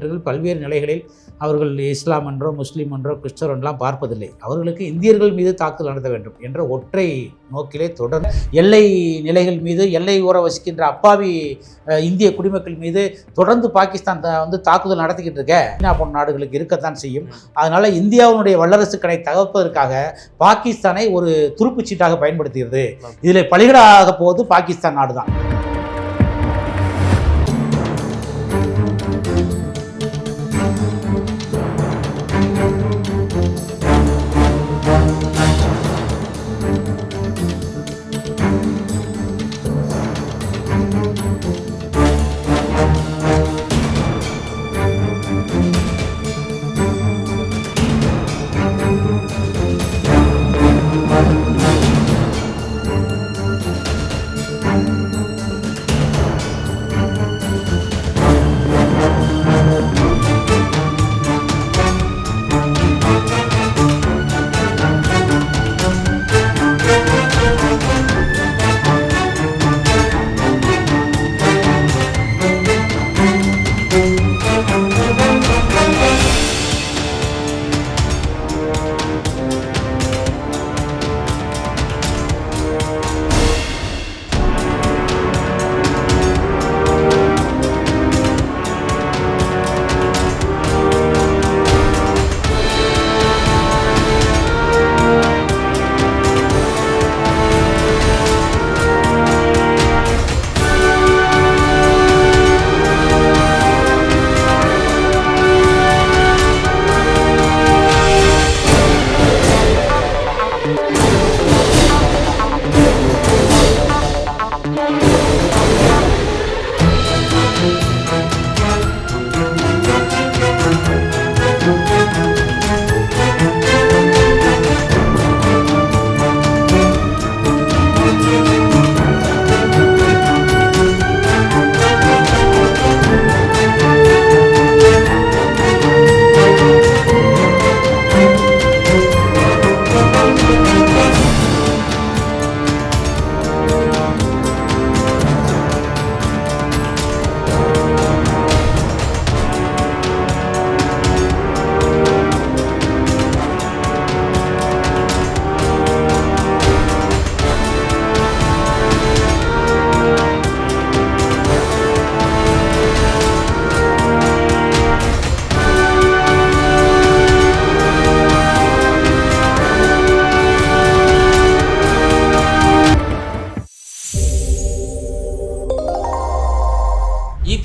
குடிமக்கள் பல்வேறு நிலைகளில் அவர்கள் இஸ்லாம் என்றோ முஸ்லீம் என்றோ கிறிஸ்தவர் என்றெல்லாம் பார்ப்பதில்லை. அவர்களுக்கு இந்தியர்கள் மீது தாக்குதல் நடத்த வேண்டும் என்ற ஒற்றை நோக்கிலே தொடர்ந்து எல்லை நிலைகள் மீது எல்லை ஊற வசிக்கின்ற அப்பாவி இந்திய குடிமக்கள் மீது தொடர்ந்து பாகிஸ்தான் தாக்குதல் நடத்திக்கிட்டு இருக்க சீனா போன்ற நாடுகளுக்கு இருக்கத்தான் செய்யும். அதனால் இந்தியாவினுடைய வல்லரசு கடை தகர்ப்பதற்காக பாகிஸ்தானை ஒரு துருப்புச்சீட்டாக பயன்படுத்துகிறது. இதில் பலிகடாக போவது பாகிஸ்தான் நாடு தான்.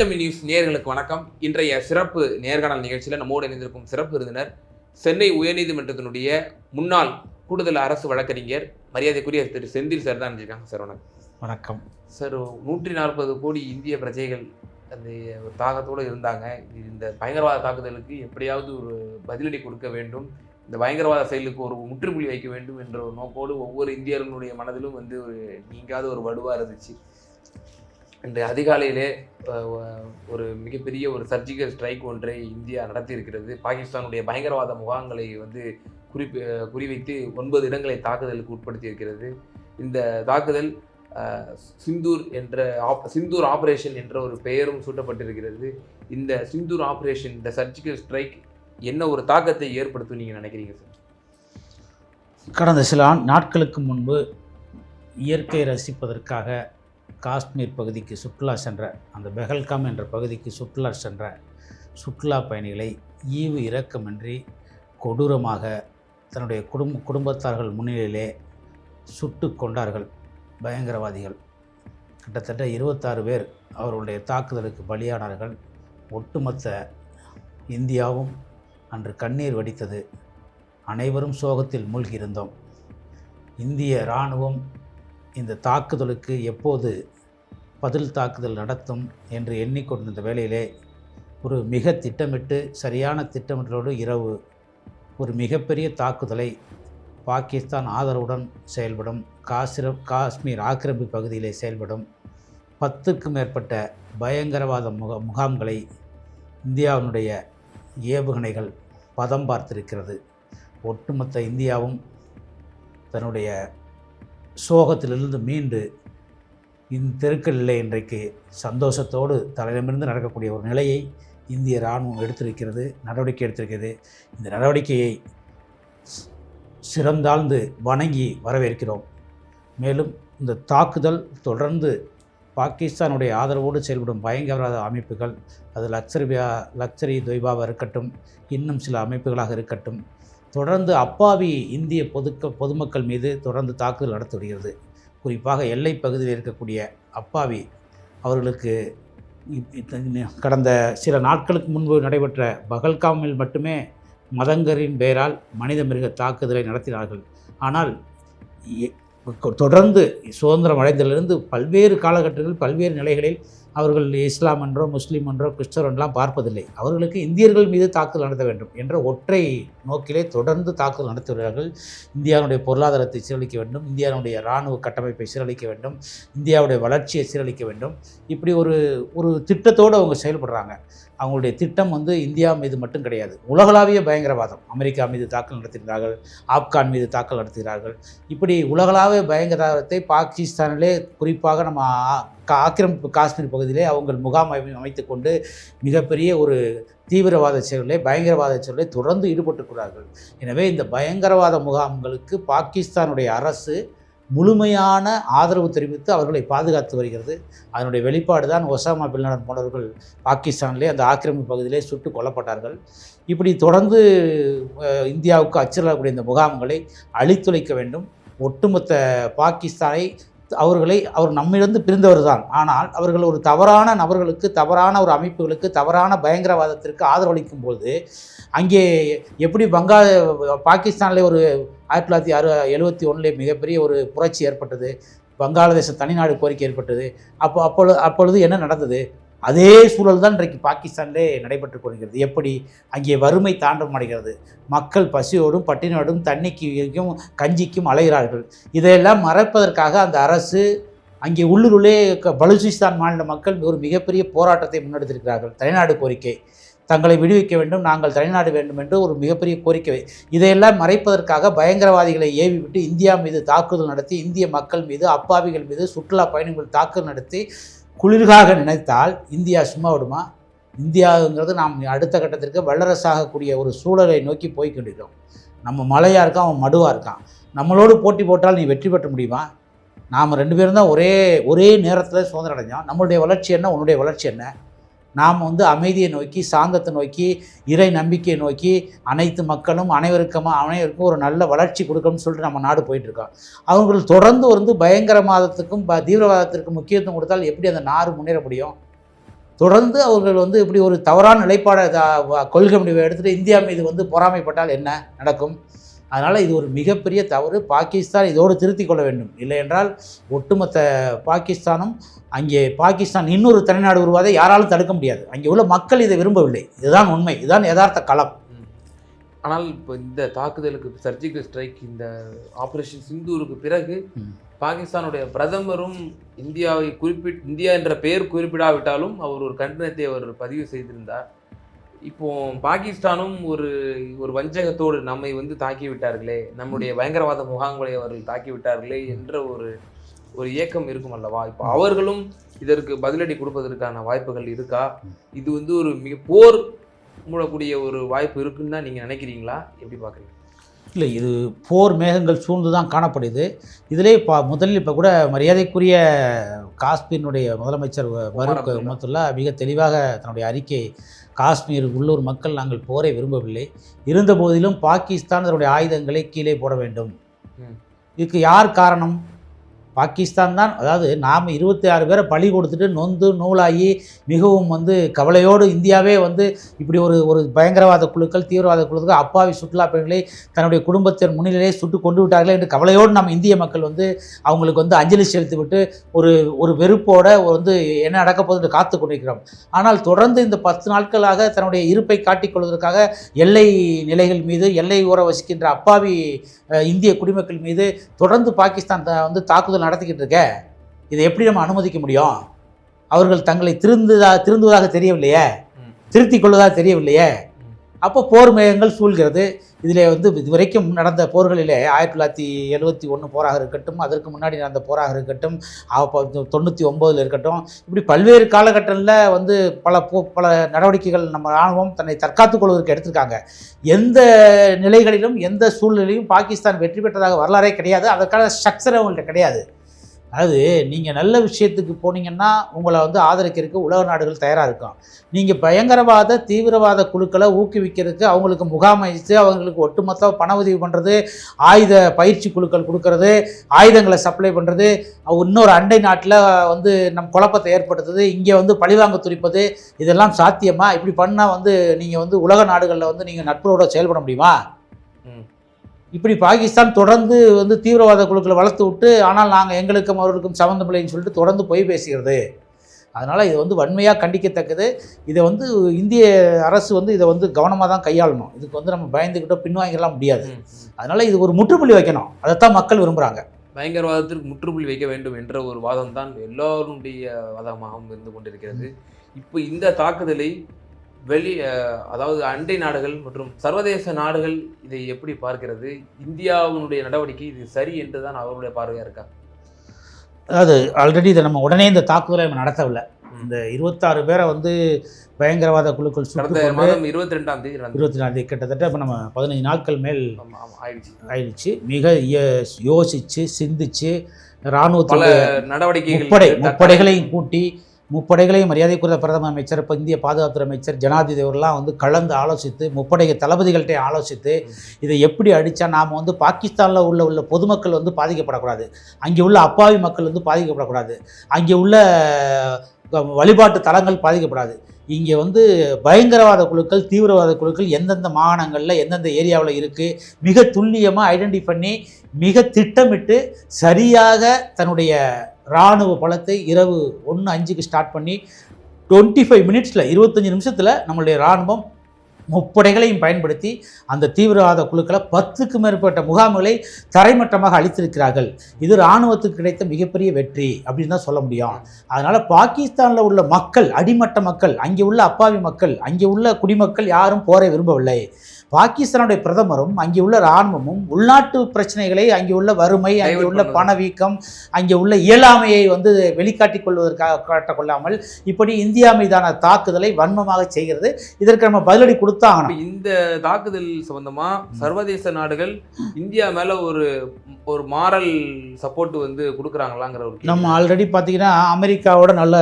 தமிழ் நியூஸ் நேயர்களுக்கு வணக்கம். இன்றைய சிறப்பு நேர்காணல் நிகழ்ச்சியில் நம்மோடு இணைந்திருக்கும் சிறப்பு விருந்தினர் சென்னை உயர்நீதிமன்றத்தினுடைய முன்னாள் கூடுதல் அரசு வழக்கறிஞர் மரியாதைக்குரிய திரு செந்தில் சார் தான் இருக்காங்க. சார் வணக்கம். வணக்கம் சார். 140 கோடி இந்திய பிரஜைகள் அந்த ஒரு தாக்கத்தோடு இருந்தாங்க. இந்த பயங்கரவாத தாக்குதலுக்கு எப்படியாவது ஒரு பதிலடி கொடுக்க வேண்டும், இந்த பயங்கரவாத செயலுக்கு ஒரு முற்றுப்புள்ளி வைக்க வேண்டும் என்ற ஒரு நோக்கோடு ஒவ்வொரு இந்தியர்களுடைய மனதிலும் ஒரு நீங்காத ஒரு வடுவாக இருந்துச்சு. இன்று அதிகாலையிலே ஒரு மிகப்பெரிய ஒரு சர்ஜிக்கல் ஸ்ட்ரைக் ஒன்றை இந்தியா நடத்தியிருக்கிறது. பாகிஸ்தானுடைய பயங்கரவாத முகாம்களை குறிவைத்து 9 இடங்களை தாக்குதலுக்கு உட்படுத்தியிருக்கிறது. இந்த தாக்குதல் சிந்தூர் ஆபரேஷன் என்ற ஒரு பெயரும் சூட்டப்பட்டிருக்கிறது. இந்த சிந்தூர் ஆபரேஷன், இந்த சர்ஜிக்கல் ஸ்ட்ரைக் என்ன ஒரு தாக்கத்தை ஏற்படுத்தும் நீங்கள் நினைக்கிறீங்க சார்? கடந்த சில நாட்களுக்கு முன்பு இயற்கை ரசிப்பதற்காக காஷ்மீர் பகுதிக்கு சுற்றுலா சென்ற அந்த பெஹல்காம் என்ற பகுதிக்கு சுற்றுலா சென்ற சுற்றுலா பயணிகளை ஈவு இரக்கமின்றி கொடூரமாக தன்னுடைய குடும்பத்தார்கள் முன்னிலையிலே சுட்டு கொண்டார்கள் பயங்கரவாதிகள். கிட்டத்தட்ட 26 பேர் அவர்களுடைய தாக்குதலுக்கு பலியானார்கள். ஒட்டுமொத்த இந்தியாவும் அன்று கண்ணீர் வடித்தது. அனைவரும் சோகத்தில் மூழ்கியிருந்தோம். இந்திய இராணுவம் இந்த தாக்குதலுக்கு எப்போது பதில் தாக்குதல் நடத்தும் என்று எண்ணிக்கொண்டிருந்த வேளையிலே ஒரு மிக திட்டமிட்டு சரியான திட்டமிட்டலோடு இரவு ஒரு மிகப்பெரிய தாக்குதலை பாகிஸ்தான் ஆதரவுடன் செயல்படும் காஷ்மீர் ஆக்கிரமிப்பு பகுதியிலே செயல்படும் 10க்கும் மேற்பட்ட பயங்கரவாத முகாம்களை இந்தியாவினுடைய ஏவுகணைகள் பதம் பார்த்திருக்கிறது. ஒட்டுமொத்த இந்தியாவும் தன்னுடைய சோகத்திலிருந்து மீண்டு இந்த தெருக்களில் இன்றைக்கு சந்தோஷத்தோடு தலையிடமிருந்து நடக்கக்கூடிய ஒரு நிலையை இந்திய இராணுவம் நடவடிக்கை எடுத்திருக்கிறது. இந்த நடவடிக்கையை சிறந்தாழ்ந்து வணங்கி வரவேற்கிறோம். மேலும் இந்த தாக்குதல் தொடர்ந்து பாகிஸ்தானுடைய ஆதரவோடு செயல்படும் பயங்கரவாத அமைப்புகள், அது லக்சரி தொய்பாவாக இருக்கட்டும், இன்னும் சில அமைப்புகளாக இருக்கட்டும், தொடர்ந்து அப்பாவி இந்திய பொதுமக்கள் மீது தொடர்ந்து தாக்குதல் நடத்தி வருகிறது. குறிப்பாக எல்லை பகுதியில் இருக்கக்கூடிய அப்பாவி அவர்களுக்கு கடந்த சில நாட்களுக்கு முன்பு நடைபெற்ற பகல்காமில் மட்டுமே மதங்கரின் பெயரால் மனித மிருக தாக்குதலை நடத்தினார்கள். ஆனால் தொடர்ந்து சுதந்திரம் அடைந்ததிலிருந்து பல்வேறு காலகட்டங்களில் பல்வேறு நிலைகளில் அவர்கள் இஸ்லாம் என்றோ முஸ்லீம் என்றோ கிறிஸ்தவர் என்றெல்லாம் பார்ப்பதில்லை. அவர்களுக்கு இந்தியர்கள் மீது தாக்குதல் நடத்த வேண்டும் என்ற ஒற்றை நோக்கிலே தொடர்ந்து தாக்குதல் நடத்தி வருகிறார்கள். இந்தியாவுடைய பொருளாதாரத்தை சீரழிக்க வேண்டும், இந்தியாவுடைய இராணுவ கட்டமைப்பை சீரழிக்க வேண்டும், இந்தியாவுடைய வளர்ச்சியை சீரழிக்க வேண்டும். இப்படி ஒரு திட்டத்தோடு அவங்க செயல்படுறாங்க. அவங்களுடைய திட்டம் இந்தியா மீது மட்டும் கிடையாது, உலகளாவிய பயங்கரவாதம். அமெரிக்கா மீது தாக்குதல் நடத்துகிறார்கள், ஆப்கான் மீது தாக்குதல் நடத்துகிறார்கள். இப்படி உலகளாவிய பயங்கரவாதத்தை பாகிஸ்தானிலே, குறிப்பாக நம்ம ஆக்கிரமிப்பு காஷ்மீர் பகுதியிலே அவங்க முகாம் அமைத்து கொண்டு மிகப்பெரிய ஒரு தீவிரவாத செயலிலே பயங்கரவாத செயலிலே தொடர்ந்து ஈடுபட்டுக்கிறார்கள். எனவே இந்த பயங்கரவாத முகாம்களுக்கு பாகிஸ்தானுடைய அரசு முழுமையான ஆதரவு தெரிவித்து அவர்களை பாதுகாத்து வருகிறது. அதனுடைய வெளிப்பாடு தான் ஒசாமா பின் லாடன் போன்றவர்கள் பாகிஸ்தானிலே அந்த ஆக்கிரமிப்பு பகுதியிலே சுட்டு கொல்லப்பட்டார்கள். இப்படி தொடர்ந்து இந்தியாவுக்கு அச்சுறுத்தக்கூடிய இந்த முகாம்களை அழித்துழைக்க வேண்டும். ஒட்டுமொத்த பாகிஸ்தானை அவர் நம்மிலிருந்து பிரிந்தவர் தான். ஆனால் அவர்கள் ஒரு தவறான நபர்களுக்கு, தவறான ஒரு அமைப்புகளுக்கு, தவறான பயங்கரவாதத்திற்கு ஆதரவளிக்கும் போது அங்கே எப்படி பாகிஸ்தானில் ஒரு 1971 மிகப்பெரிய ஒரு புரட்சி ஏற்பட்டது, வங்காளதேசம் தனிநாடு கோரிக்கை ஏற்பட்டது. அப்பொழுது என்ன நடந்தது? அதே சூழல் தான் இன்றைக்கு பாகிஸ்தானிலே நடைபெற்று கொள்கிறது. எப்படி அங்கே வறுமை தாண்டவமடைகிறது, மக்கள் பசியோடும் பட்டினியோடும் தண்ணிக்கும் கஞ்சிக்கும் அலைகிறார்கள். இதையெல்லாம் மறைப்பதற்காக அந்த அரசு அங்கே உள்ளூரிலே பலூச்சிஸ்தான் மாநில மக்கள் ஒரு மிகப்பெரிய போராட்டத்தை முன்னெடுத்திருக்கிறார்கள். தனிநாடு கோரிக்கை, தங்களை விடுவிக்க வேண்டும், நாங்கள் தனிநாடு வேண்டும் என்று ஒரு மிகப்பெரிய கோரிக்கை. இதையெல்லாம் மறைப்பதற்காக பயங்கரவாதிகளை ஏவிவிட்டு இந்தியா மீது தாக்குதல் நடத்தி, இந்திய மக்கள் மீது, அப்பாவிகள் மீது, சுற்றுலா பயணிகள் தாக்குதல் நடத்தி குளிர்காக நினைத்தால் இந்தியா சும்மா விடுமா? இந்தியாங்கிறது நாம் அடுத்த கட்டத்திற்கு வல்லரசாகக்கூடிய ஒரு சூழலை நோக்கி போய்கொண்டிருக்கிறோம். நம்ம மலையாக இருக்கான், அவன் மடுவாக இருக்கான். நம்மளோடு போட்டி போட்டால் நீ வெற்றி பெற்ற முடியுமா? நாம் 2 பேரும் தான் ஒரே நேரத்தில் சுதந்திரம் அடைஞ்சோம். நம்மளுடைய வளர்ச்சி என்ன, உன்னுடைய வளர்ச்சி என்ன? நாம் அமைதியை நோக்கி, சாந்தத்தை நோக்கி, இறை நம்பிக்கையை நோக்கி அனைத்து மக்களும் அனைவருக்கும் ஒரு நல்ல வளர்ச்சி கொடுக்கணும்னு சொல்லிட்டு நம்ம நாடு போயிட்டுருக்கோம். அவர்கள் தொடர்ந்து பயங்கரவாதத்துக்கும் தீவிரவாதத்திற்கும் முக்கியத்துவம் கொடுத்தால் எப்படி அந்த நாடு முன்னேற முடியும்? தொடர்ந்து அவர்கள் இப்படி ஒரு தவறான நிலைப்பாடை கொள்கை முடிவை எடுத்துகிட்டு இந்தியா மீது பொறாமைப்பட்டால் என்ன நடக்கும்? அதனால் இது ஒரு மிகப்பெரிய தவறு. பாகிஸ்தான் இதோடு திருத்தி கொள்ள வேண்டும். இல்லை என்றால் ஒட்டுமொத்த பாகிஸ்தானும், அங்கே பாகிஸ்தான் இன்னொரு தனிநாடு உருவாதை யாராலும் தடுக்க முடியாது. அங்கே உள்ள மக்கள் இதை விரும்பவில்லை. இதுதான் உண்மை, இதுதான் யதார்த்த களம். ஆனால் இப்போ இந்த தாக்குதலுக்கு, சர்ஜிக்கல் ஸ்ட்ரைக், இந்த ஆப்ரேஷன் சிந்தூருக்கு பிறகு பாகிஸ்தானுடைய பிரதமரும் இந்தியா என்ற பெயர் குறிப்பிடாவிட்டாலும் அவர் ஒரு கண்டனத்தை அவர் பதிவு செய்திருந்தார். இப்போ பாகிஸ்தானும் ஒரு வஞ்சகத்தோடு நம்மை தாக்கி விட்டார்களே, நம்முடைய பயங்கரவாத முகாம்களை அவர்கள் தாக்கி விட்டார்களே என்ற ஒரு இயக்கம் இருக்கும் அல்லவா? இப்போ அவர்களும் இதற்கு பதிலடி கொடுப்பதற்கான வாய்ப்புகள் இருக்கா? இது ஒரு மிக போர் மூடக்கூடிய ஒரு வாய்ப்பு இருக்குன்னு தான் நீங்கள் நினைக்கிறீங்களா? எப்படி பார்க்குறீங்க? இல்லை, இது போர் மேகங்கள் சூழ்ந்து தான் காணப்படுது. இதிலே முதலில் இப்போ கூட மரியாதைக்குரிய காஷ்மீரினுடைய முதலமைச்சர் பரூக் அப்துல்லா மிக தெளிவாக தன்னுடைய அறிக்கை, காஷ்மீர் உள்ளூர் மக்கள் நாங்கள் போரை விரும்பவில்லை, இருந்த போதிலும் பாகிஸ்தான் அதனுடைய ஆயுதங்களை கீழே போட வேண்டும். இதுக்கு யார் காரணம்? பாகிஸ்தான் தான். அதாவது நாம் 26 பேரை பலி கொடுத்துட்டு நொந்து நூலாகி மிகவும் கவலையோடு இந்தியாவே இப்படி ஒரு பயங்கரவாத குழுக்கள், தீவிரவாத குழுக்கள் அப்பாவி சுற்றுலா பயணிகளை தன்னுடைய குடும்பத்தின் முன்னிலையே சுட்டு கொண்டு விட்டார்களே என்று கவலையோடு நம்ம இந்திய மக்கள் அவங்களுக்கு அஞ்சலி செலுத்திவிட்டு ஒரு வெறுப்போட என்ன நடக்க போகுது காத்து கொண்டிருக்கிறோம். ஆனால் தொடர்ந்து இந்த 10 நாட்களாக தன்னுடைய இருப்பை காட்டிக்கொள்வதற்காக எல்லை நிலைகள் மீது, எல்லை ஓர வசிக்கின்ற அப்பாவி இந்திய குடிமக்கள் மீது தொடர்ந்து பாகிஸ்தான் தாக்குதல் நடத்திக்கிட்டு இருக்க. இதை எப்படி நம்ம அனுமதிக்க முடியும்? அவர்கள் தங்களை திருந்துவதாக தெரியவில்லையே, திருத்திக் கொள்வதாக தெரியவில்லையே. அப்போ போர் மேகங்கள் சூழ்கிறது. இதில் வந்து இதுவரைக்கும் நடந்த போர்களிலே 1971 போராக இருக்கட்டும், அதற்கு முன்னாடி நடந்த போராக இருக்கட்டும், 99 இருக்கட்டும், இப்படி பல்வேறு காலகட்டத்தில் வந்து பல நடவடிக்கைகள் நம்ம இராணுவம் தன்னை தற்காத்துக் கொள்வதற்கு எடுத்திருக்காங்க. எந்த நிலைகளிலும் எந்த சூழ்நிலையும் பாகிஸ்தான் வெற்றி பெற்றதாக வரலாறே கிடையாது. அதற்கான ஸ்ட்ரக்சர் அவங்கள்ட்ட கிடையாது. அதாவது நீங்கள் நல்ல விஷயத்துக்கு போனீங்கன்னா உங்களை வந்து ஆதரிக்கிறதுக்கு உலக நாடுகள் தயாராக இருக்கும். நீங்கள் பயங்கரவாத தீவிரவாத குழுக்களை ஊக்குவிக்கிறதுக்கு அவங்களுக்கு முகாமைத்து அவங்களுக்கு ஒட்டுமொத்த பண உதவி பண்ணுறது, ஆயுத பயிற்சி குழுக்கள் கொடுக்கறது, ஆயுதங்களை சப்ளை பண்ணுறது, இன்னொரு அண்டை நாட்டில் வந்து நம் குழப்பத்தை ஏற்படுத்துது, இங்கே வந்து பழிவாங்க துடிப்பது, இதெல்லாம் சாத்தியமா? இப்படி பண்ணால் வந்து நீங்கள் வந்து உலக நாடுகளில் வந்து நீங்கள் நட்புறவோட செயல்பட முடியுமா? இப்படி பாகிஸ்தான் தொடர்ந்து வந்து தீவிரவாத குழுக்களை வளர்த்து விட்டு, ஆனால் நாங்கள் எங்களுக்கும் அவர்களுக்கும் சம்மந்தமில்லைன்னு சொல்லிட்டு தொடர்ந்து பொய் பேசுகிறது. அதனால் இது வந்து வன்மையாக கண்டிக்கத்தக்கது. இதை வந்து இந்திய அரசு வந்து இதை வந்து கவனமாக தான் கையாளணும். இதுக்கு வந்து நம்ம பயந்துக்கிட்டோ பின்வாங்கிடலாம் முடியாது. அதனால் இது ஒரு முற்றுப்புள்ளி வைக்கணும். அதைத்தான் மக்கள் விரும்புகிறாங்க. பயங்கரவாதத்திற்கு முற்றுப்புள்ளி வைக்க வேண்டும் என்ற ஒரு வாதம் தான் எல்லோருடைய வாதமாகவும் இருந்து கொண்டிருக்கிறது. இப்போ இந்த தாக்குதலை அதாவது அண்டை நாடுகள் மற்றும் சர்வதேச நாடுகள் இதை எப்படி பார்க்கிறது? இந்தியாவினுடைய நடவடிக்கை இது சரி என்று தான் அவருடைய பார்வையாக இருக்கா? அதாவது ஆல்ரெடி இதை நம்ம உடனே இந்த தாக்குதலை நம்ம நடத்தவில்லை. இந்த 26 பேரை வந்து பயங்கரவாத குழுக்கள் கடந்த மாதம் 22ஆம் தேதி கிட்டத்தட்ட இப்போ நம்ம 15 நாட்கள் மேல் ஆயிடுச்சு. மிக யோசித்து சிந்திச்சு இராணுவ முப்படைகளையும் கூட்டி முப்படைகளையும் மரியாதைக்குரிய பிரதம அமைச்சர், இப்போ இந்திய பாதுகாப்புத்துறை அமைச்சர், ஜனாதிபதி அவர்கள்லாம் வந்து கலந்து ஆலோசித்து முப்படை தளபதிகள்கிட்ட ஆலோசித்து இதை எப்படி அடித்தா நாம் வந்து பாகிஸ்தானில் உள்ள பொதுமக்கள் வந்து பாதிக்கப்படக்கூடாது, அங்கே உள்ள அப்பாவி மக்கள் வந்து பாதிக்கப்படக்கூடாது, அங்கே உள்ள வழிபாட்டு தலங்கள் பாதிக்கப்படாது, இங்கே வந்து பயங்கரவாத குழுக்கள் தீவிரவாத குழுக்கள் எந்தெந்த மாகாணங்களில் எந்தெந்த ஏரியாவில் இருக்குது மிக துல்லியமாக ஐடென்டிஃபை பண்ணி மிக திட்டமிட்டு சரியாக தன்னுடைய இராணுவ பலத்தை இரவு 1:05க்கு ஸ்டார்ட் பண்ணி 25 மினிட்ஸில் 25 நிமிஷத்தில் நம்மளுடைய இராணுவம் முப்படைகளையும் பயன்படுத்தி அந்த தீவிரவாத குழுக்களை 10க்கும் மேற்பட்ட முகாம்களை தரைமட்டமாக அளித்திருக்கிறார்கள். இது இராணுவத்துக்கு கிடைத்த மிகப்பெரிய வெற்றி அப்படின்னு தான் சொல்ல முடியும். அதனால் பாகிஸ்தானில் உள்ள மக்கள், அடிமட்ட மக்கள், அங்கே உள்ள அப்பாவி மக்கள், அங்கே உள்ள குடிமக்கள் யாரும் போரை விரும்பவில்லை. பாகிஸ்தானுடைய பிரதமரும் அங்கே உள்ள இராணுவமும் உள்நாட்டு பிரச்சனைகளை, அங்கே உள்ள வறுமை, அங்கே உள்ள பணவீக்கம், அங்கே உள்ள இயலாமையை வந்து வெளிக்காட்டிக் கொள்வதற்காக காட்டக்கொள்ளாமல் இப்படி இந்தியா மீதான தாக்குதலை வன்மமாக செய்கிறது. இதற்கு நம்ம பதிலடி கொடுத்தாங்க. இந்த தாக்குதல் சம்பந்தமா சர்வதேச நாடுகள் இந்தியா மேல ஒரு மாரல் சப்போர்ட் வந்து கொடுக்குறாங்களாங்கிற ஒரு நம்ம ஆல்ரெடி பார்த்தீங்கன்னா அமெரிக்காவோட நல்ல,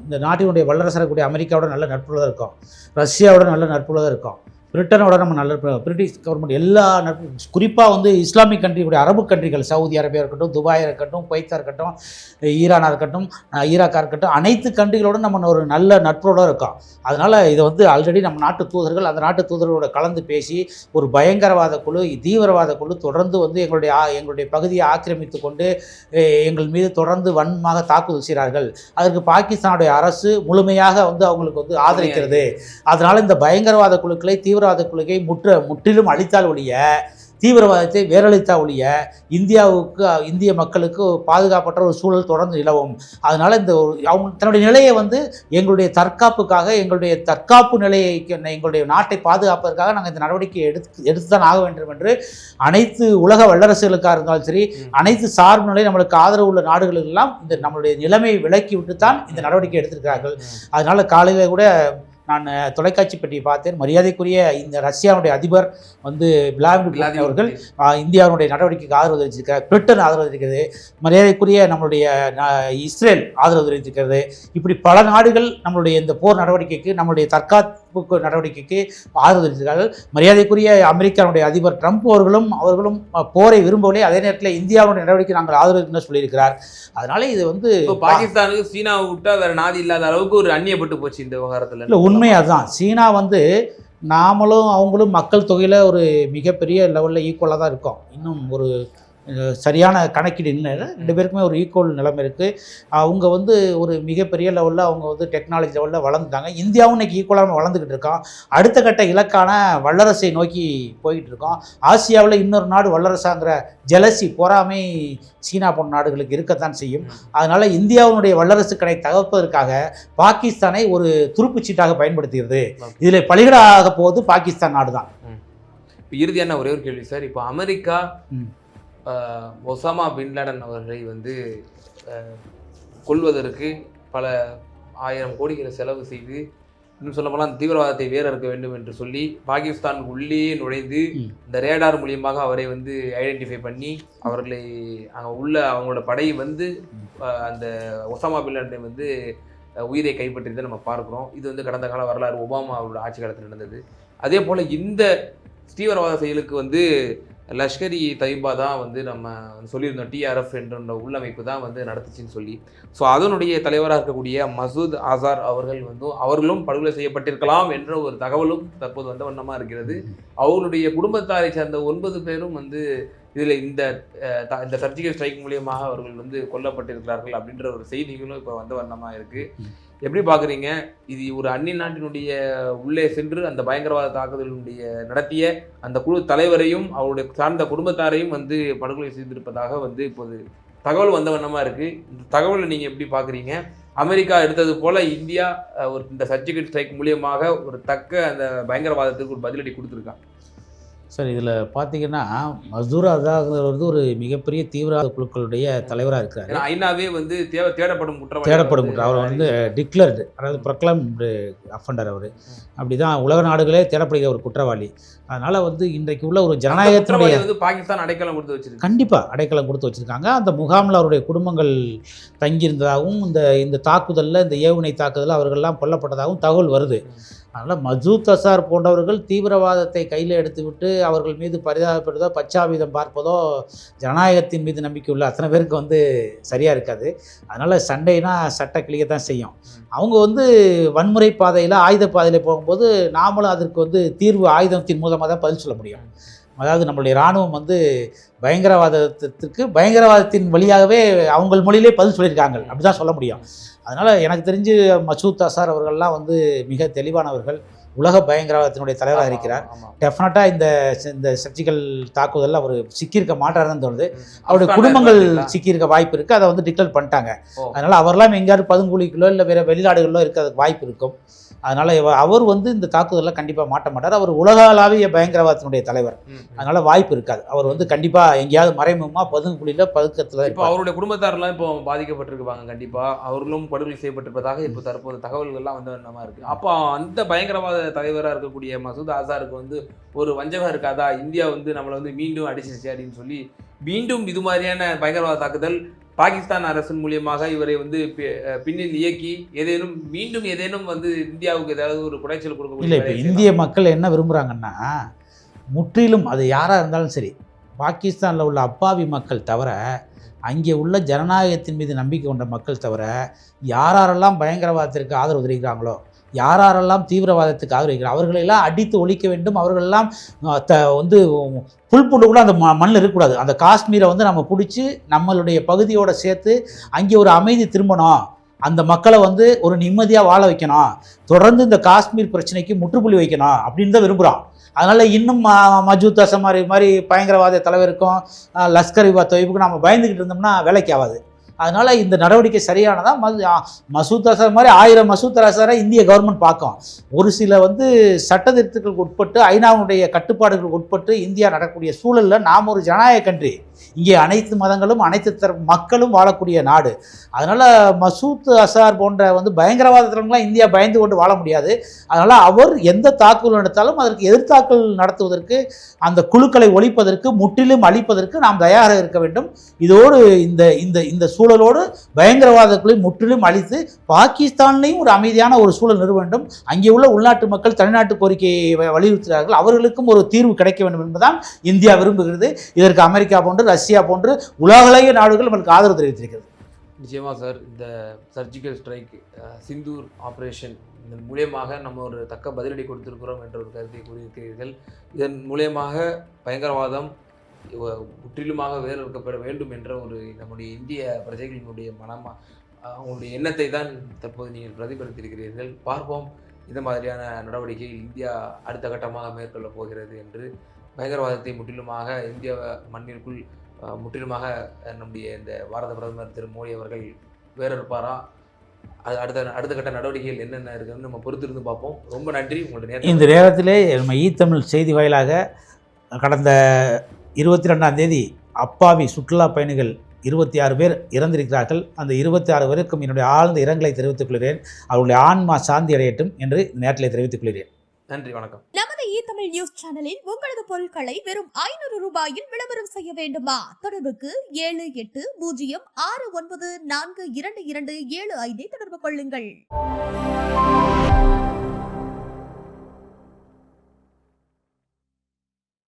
இந்த நாட்டினுடைய வல்லரசு கூடிய அமெரிக்காவோட நல்ல நட்புள்ளதாக இருக்கும், ரஷ்யாவோட நல்ல நட்புள்ளதாக இருக்கும், பிரிட்டனோட நம்ம நல்ல, பிரிட்டிஷ் கவர்மெண்ட் எல்லா குறிப்பாக வந்து இஸ்லாமிக் கண்ட்ரியுடைய அரபு கண்ட்ரிகள், சவுதி அரேபியா இருக்கட்டும், துபாயாக இருக்கட்டும், குவைத்தா இருக்கட்டும், ஈரானாக இருக்கட்டும், ஈராக்காக இருக்கட்டும், அனைத்து கண்ட்ரிகளோட நம்ம ஒரு நல்ல நட்போடு இருக்கோம். அதனால் இதை வந்து ஆல்ரெடி நம்ம நாட்டு தூதர்கள் அந்த நாட்டு தூதர்களோட கலந்து பேசி ஒரு பயங்கரவாத குழு, தீவிரவாத குழு தொடர்ந்து வந்து எங்களுடைய பகுதியை ஆக்கிரமித்து கொண்டு எங்கள் மீது தொடர்ந்து வன்மமாக தாக்குதல் செய்கிறார்கள். அதற்கு பாகிஸ்தானுடைய அரசு முழுமையாக வந்து அவங்களுக்கு வந்து ஆதரிக்கிறது. அதனால் இந்த பயங்கரவாத குழுக்களை தீவிரவாத குழுக்கை முற்றிலும் அழித்தால் ஒழிய, தீவிரவாதத்தை வேரழித்தா ஒழிய இந்திய மக்களுக்கு பாதுகாப்பற்ற ஒரு சூழல் தொடர்ந்து நிலவும். அதனால் இந்த அவங்க தன்னுடைய நிலையை வந்து எங்களுடைய தற்காப்புக்காக, எங்களுடைய தற்காப்பு நிலையை, எங்களுடைய நாட்டை பாதுகாப்பதற்காக நாங்கள் இந்த நடவடிக்கை எடுத்துதான் ஆக வேண்டும் என்று அனைத்து உலக வல்லரசுகளுக்காக இருந்தாலும் சரி, அனைத்து சார்பு நிலை நம்மளுக்கு ஆதரவு உள்ள நாடுகளெல்லாம் இந்த நம்மளுடைய நிலைமையை விலக்கி விட்டு தான் இந்த நடவடிக்கை எடுத்திருக்கிறார்கள். அதனால் காலையில் கூட நான் தொலைக்காட்சி பெட்டியை பார்த்தேன். மரியாதைக்குரிய இந்த ரஷ்யாவுடைய அதிபர் வந்து விளாடிமிர் அவர்கள் இந்தியாவுடைய நடவடிக்கைக்கு ஆதரவு தெரிவிச்சிருக்கிறார். பிரிட்டன் ஆதரவு தெரிவிக்கிறது, மரியாதைக்குரிய நம்மளுடைய இஸ்ரேல் ஆதரவு தெரிவித்திருக்கிறது. இப்படி பல நாடுகள் நம்மளுடைய இந்த போர் நடவடிக்கைக்கு, நம்மளுடைய தற்காப்பு நடவடிக்கைக்கு ஆதரவு தெரிவித்திருக்கிறார்கள். மரியாதைக்குரிய அமெரிக்காவுடைய அதிபர் ட்ரம்ப் அவர்களும் போரை விரும்பவில்லை. அதே நேரத்தில் இந்தியாவுடைய நடவடிக்கை நாங்கள் ஆதரவு சொல்லியிருக்கிறார். அதனால இது வந்து பாகிஸ்தானுக்கு சீனாவை விட்டா வேற நாதி இல்லாத அளவுக்கு ஒரு அந்நியப்பட்டு போச்சு இந்த விவகாரத்தில். உண்மை அதுதான். சீனா வந்து நாமளும் அவங்களும் மக்கள் தொகையில் ஒரு மிகப்பெரிய லெவலில் ஈக்குவலாக தான் இருக்கோம். இன்னும் ஒரு சரியான கணக்கீடு இல்லை. 2 பேருக்குமே ஒரு ஈக்குவல் நிலைமை இருக்குது. அவங்க வந்து ஒரு மிகப்பெரிய லெவலில் அவங்க வந்து டெக்னாலஜி லெவலில் வளர்ந்துட்டாங்க. இந்தியாவும் இன்றைக்கி ஈக்குவலாக வளர்ந்துக்கிட்டு இருக்கோம். அடுத்த கட்ட இலக்கான வல்லரசை நோக்கி போய்கிட்டு இருக்கோம். ஆசியாவில் இன்னொரு நாடு வல்லரசாங்கிற ஜெலசி பொறாமை சீனா போன்ற நாடுகளுக்கு இருக்கத்தான் செய்யும். அதனால் இந்தியாவினுடைய வல்லரசு கடை தகர்ப்பதற்காக பாகிஸ்தானை ஒரு துருப்புச்சீட்டாக பயன்படுத்துகிறது. இதில் பலிகடாக போவது பாகிஸ்தான் நாடு தான். இப்போ இறுதியான ஒரே ஒரு கேள்வி சார். இப்போ அமெரிக்கா ஒசாமா பின் லேடன் அவர்களை வந்து கொல்வதற்கு பல 1000 கோடிகளை செலவு செய்து, இன்னும் சொல்ல போனால் தீவிரவாதத்தை வேற இருக்க வேண்டும் என்று சொல்லி பாகிஸ்தான் உள்ளே நுழைந்து இந்த ரேடார் மூலியமாக அவரை வந்து ஐடென்டிஃபை பண்ணி அவர்களை அங்கே உள்ள அவங்களோட படை வந்து அந்த ஒசாமா பின் லேடனை வந்து உயிரை கைப்பற்றியதை நம்ம பார்க்குறோம். இது வந்து கடந்த கால வரலாறு ஒபாமா அவரோட ஆட்சி காலத்தில் நடந்தது. அதே போல் இந்த தீவிரவாத செயலுக்கு வந்து லஷ்கர் இ தொய்பா தான் வந்து நம்ம சொல்லியிருந்தோம், டிஆர்எஃப் என்ற உள்ளமைப்பு தான் வந்து நடத்துச்சின்னு சொல்லி. ஸோ அதனுடைய தலைவராக இருக்கக்கூடிய மசூத் அசார் அவர்கள் வந்து அவர்களும் படுகொலை செய்யப்பட்டிருக்கலாம் என்ற ஒரு தகவலும் தற்போது வந்த வண்ணமாக இருக்கிறது. அவருடைய குடும்பத்தாரை சேர்ந்த 9 பேரும் வந்து இதில் இந்த சர்ஜிக்கல் ஸ்ட்ரைக் மூலியமாக அவர்கள் வந்து கொல்லப்பட்டிருக்கிறார்கள் அப்படின்ற ஒரு செய்திகளும் இப்போ வந்த வண்ணமாக இருக்குது. எப்படி பார்க்குறீங்க? இது ஒரு அந்நிய நாட்டினுடைய உள்ளே சென்று அந்த பயங்கரவாத தாக்குதலினுடைய நடத்திய அந்த குழு தலைவரையும் அவருடைய சார்ந்த குடும்பத்தாரையும் வந்து படுகொலை செய்திருப்பதாக வந்து இப்போது தகவல் வந்த வண்ணமாக இருக்குது. இந்த தகவலை நீங்கள் எப்படி பார்க்குறீங்க? அமெரிக்கா எடுத்தது போல் இந்தியா இந்த சர்ஜிக்கல் ஸ்ட்ரைக் மூலியமாக ஒரு தக்க அந்த பயங்கரவாதத்துக்கு ஒரு பதிலடி கொடுத்துருக்காங்க. சார், இதில் பார்த்தீங்கன்னா மசூத் அசார் வந்து ஒரு மிகப்பெரிய தீவிரவாத குழுக்களுடைய தலைவராக இருக்கிறார். ஐநாவே வந்து தேடப்படும் குற்றம். அவர் வந்து டிக்ளர்டு, அதாவது ப்ரொக்ளைம்டு அஃபண்டர். அவர் அப்படி தான் உலக நாடுகளே தேடப்படுகிற ஒரு குற்றவாளி. அதனால் வந்து இன்றைக்கு உள்ள ஒரு ஜனநாயகத்தினுடைய வந்து பாகிஸ்தான் அடைக்கலம் கொடுத்து வச்சிருக்கு. கண்டிப்பாக அடைக்கலம் கொடுத்து வச்சுருக்காங்க. அந்த முகாமில் அவருடைய குடும்பங்கள் தங்கியிருந்ததாகவும் இந்த தாக்குதலில் இந்த ஏவுகணை தாக்குதலில் அவர்கள்லாம் கொல்லப்பட்டதாகவும் தகவல் வருது. அதனால் மசூத் அசார் போன்றவர்கள் தீவிரவாதத்தை கையில் எடுத்துவிட்டு அவர்கள் மீது பரிதாபப்படுதோ பச்சாபீதம் பார்ப்பதோ ஜனநாயகத்தின் மீது நம்பிக்கை உள்ள அத்தனை பேருக்கு வந்து சரியாக இருக்காது. அதனால் சண்டைனா சட்டை கிளிய தான் செய்யும். அவங்க வந்து வன்முறை பாதையில் ஆயுத பாதையில் போகும்போது நாமளும் அதற்கு வந்து தீர்வு ஆயுதத்தின் மூலமாக தான் பதில் சொல்ல முடியும். அதாவது நம்மளுடைய இராணுவம் வந்து பயங்கரவாதத்தின் வழியாகவே அவங்க மொழியிலே பதில் சொல்லியிருக்காங்க, அப்படி தான் சொல்ல முடியும். அதனால் எனக்கு தெரிஞ்சு மசூத் அசார் அவர்கள்லாம் வந்து மிக தெளிவானவர்கள். உலக பயங்கரவாதத்தினுடைய தலைவராக இருக்கிறார். டெஃபினட்டாக இந்த சர்ஜிக்கல் தாக்குதலில் அவர் சிக்கியிருக்க மாட்டாருன்னு தோணுது. அவருடைய குடும்பங்கள் சிக்கியிருக்க வாய்ப்பு இருக்குது. அதை வந்து டிக்ளேர் பண்ணிட்டாங்க. அதனால் அவரெல்லாம் எங்கேயாவது பதுங்குழிகளோ இல்லை வேறு வெளிநாடுகளிலோ இருக்கிறதுக்கு வாய்ப்பு இருக்கும். அதனால் அவர் வந்து இந்த தாக்குதலில் கண்டிப்பாக மாட்ட மாட்டார். அவர் உலகளாவிய பயங்கரவாதத்தினுடைய தலைவர். அதனால் வாய்ப்பு இருக்காது. அவர் வந்து கண்டிப்பாக எங்கேயாவது மறைமுகமாக பதுங்குழியில் பதுக்கத்தில். இப்போ அவருடைய குடும்பத்தாரெலாம் இப்போ பாதிக்கப்பட்டிருப்பாங்க. கண்டிப்பாக அவர்களும் படுகொலை செய்யப்பட்டிருப்பதாக இப்போ தற்போது தகவல்கள்லாம் வந்து நம்ம இருக்குது. அப்போ அந்த பயங்கரவாத தலைவராக இருக்கக்கூடிய மசூத் அசாருக்கு வந்து ஒரு வஞ்சகம் இருக்காதா? இந்தியா வந்து நம்மளை வந்து மீண்டும் அடிச்சிருச்சு அப்படின்னு சொல்லி மீண்டும் இது மாதிரியான பயங்கரவாத தாக்குதல் பாகிஸ்தான் அரசின் மூலியமாக இவரை வந்து பின்னில் இயக்கி மீண்டும் ஏதேனும் வந்து இந்தியாவுக்கு ஏதாவது ஒரு குடைச்சல் கொடுக்க இல்லை. இப்போ இந்திய மக்கள் என்ன விரும்புகிறாங்கன்னா, முற்றிலும் அது யாராக இருந்தாலும் சரி, பாகிஸ்தானில் உள்ள அப்பாவி மக்கள் தவிர, அங்கே உள்ள ஜனநாயகத்தின் மீது நம்பிக்கை கொண்ட மக்கள் தவிர, யாரெல்லாம் பயங்கரவாதத்திற்கு ஆதரவு தெரிவிக்கிறாங்களோ, யாரெல்லாம் தீவிரவாதத்துக்கு ஆதரவிக்கிறார் அவர்களெல்லாம் அடித்து ஒழிக்க வேண்டும். அவர்களெல்லாம் வந்து புல்புண்டு கூட அந்த மண்ணில் இருக்கக்கூடாது. அந்த காஷ்மீரை வந்து நம்ம பிடிச்சி நம்மளுடைய பகுதியோடு சேர்த்து அங்கே ஒரு அமைதி திரும்பணும். அந்த மக்களை வந்து ஒரு நிம்மதியாக வாழ வைக்கணும். தொடர்ந்து இந்த காஷ்மீர் பிரச்சனைக்கு முற்றுப்புள்ளி வைக்கணும் அப்படின்னு தான் விரும்புகிறோம். அதனால் இன்னும் மசூத் அசார் மாதிரி பயங்கரவாத தலைவருக்கும் லஷ்கர் இ தொய்புக்கும் நம்ம பயந்துக்கிட்டு இருந்தோம்னா வேலைக்கு ஆகாது. அதனால் இந்த நடவடிக்கை சரியானதாக மசூத் அசார் மாதிரி 1000 மசூத் அசாரை இந்திய கவர்மெண்ட் பார்க்கும். ஒரு சில வந்து சட்டத்திட்டங்களுக்கு உட்பட்டு ஐநாவுடைய கட்டுப்பாடுகளுக்கு உட்பட்டு இந்தியா நடக்கக்கூடிய சூழலில் நாம் ஒரு ஜனநாயக கண்ட்ரி. இங்கே அனைத்து மதங்களும் அனைத்து தரப்பு மக்களும் வாழக்கூடிய நாடு. அதனால் மசூத் அசார் போன்ற வந்து பயங்கரவாதத்திலாம் இந்தியா பயந்து கொண்டு வாழ முடியாது. அதனால் அவர் எந்த தாக்குதல் நடத்தாலும் அதற்கு எதிர்த்தாக்கல் நடத்துவதற்கு, அந்த குழுக்களை ஒழிப்பதற்கு, முற்றிலும் அழிப்பதற்கு நாம் தயாராக இருக்க வேண்டும். இதோடு இந்த சூழலோடு பயங்கரவாதங்களை முற்றிலும் அழித்து பாகிஸ்தான்லேயும் ஒரு அமைதியான ஒரு சூழல் நிறுவ வேண்டும். அங்கே உள்ள உள்நாட்டு மக்கள் தனிநாட்டு கோரிக்கையை வலியுறுத்துகிறார்கள். அவர்களுக்கும் ஒரு தீர்வு கிடைக்க வேண்டும் என்பதுதான் இந்தியா விரும்புகிறது. இதற்கு அமெரிக்கா போன்று, ரஷ்யா போன்று உலகளாவிய நாடுகள் நம்மளுக்கு ஆதரவு தெரிவித்திருக்கிறது. நிச்சயமாக சார், இந்த சர்ஜிக்கல் ஸ்ட்ரைக், சிந்தூர் ஆப்ரேஷன், இதன் மூலியமாக நம்ம ஒரு தக்க பதிலடி கொடுத்திருக்கிறோம் என்ற ஒரு கருத்தை கூறியிருக்கிறீர்கள். இதன் மூலியமாக பயங்கரவாதம் முற்றிலுமாக வேறறுக்கப்பட வேண்டும் என்ற ஒரு நம்முடைய இந்திய பிரஜைகளினுடைய அவங்களுடைய எண்ணத்தை தான் தற்போது நீங்கள் பிரதிபலித்திருக்கிறீர்கள். பார்ப்போம் இந்த மாதிரியான நடவடிக்கைகள் இந்தியா அடுத்த கட்டமாக மேற்கொள்ளப் போகிறது என்று. பயங்கரவாதத்தை முற்றிலுமாக இந்திய மண்ணிற்குள் முற்றிலுமாக நம்முடைய இந்த பாரத பிரதமர் திரு மோடி அவர்கள் வேறறுப்பாரா? அது அடுத்த கட்ட நடவடிக்கைகள் என்னென்ன இருக்குன்னு நம்ம பொறுத்திருந்து பார்ப்போம். ரொம்ப நன்றி உங்களுடைய நேரத்தை. இந்த நேரத்திலே நம்ம தமிழ் செய்தி வாயிலாக கடந்த 22ஆம் தேதி அப்பாவி சுற்றுலா பயணிகள் 26 பேர் இறந்திருக்கிறார்கள். அந்த 26 பேருக்கும் என்னுடைய ஆழ்ந்த இரங்கலை தெரிவித்துக் கொள்கிறேன். அவருடைய ஆன்மா சாந்தி அடையட்டும் என்று நேரத்திலே தெரிவித்துக் கொள்கிறேன். நன்றி, வணக்கம். நமது தமிழ் நியூஸ் சேனலில் உங்களது பொருட்களை வெறும் 500 ரூபாயில் விளம்பரம் செய்ய வேண்டுமா? தொடர்புக்கு 7806942275 தொடர்பு கொள்ளுங்கள்.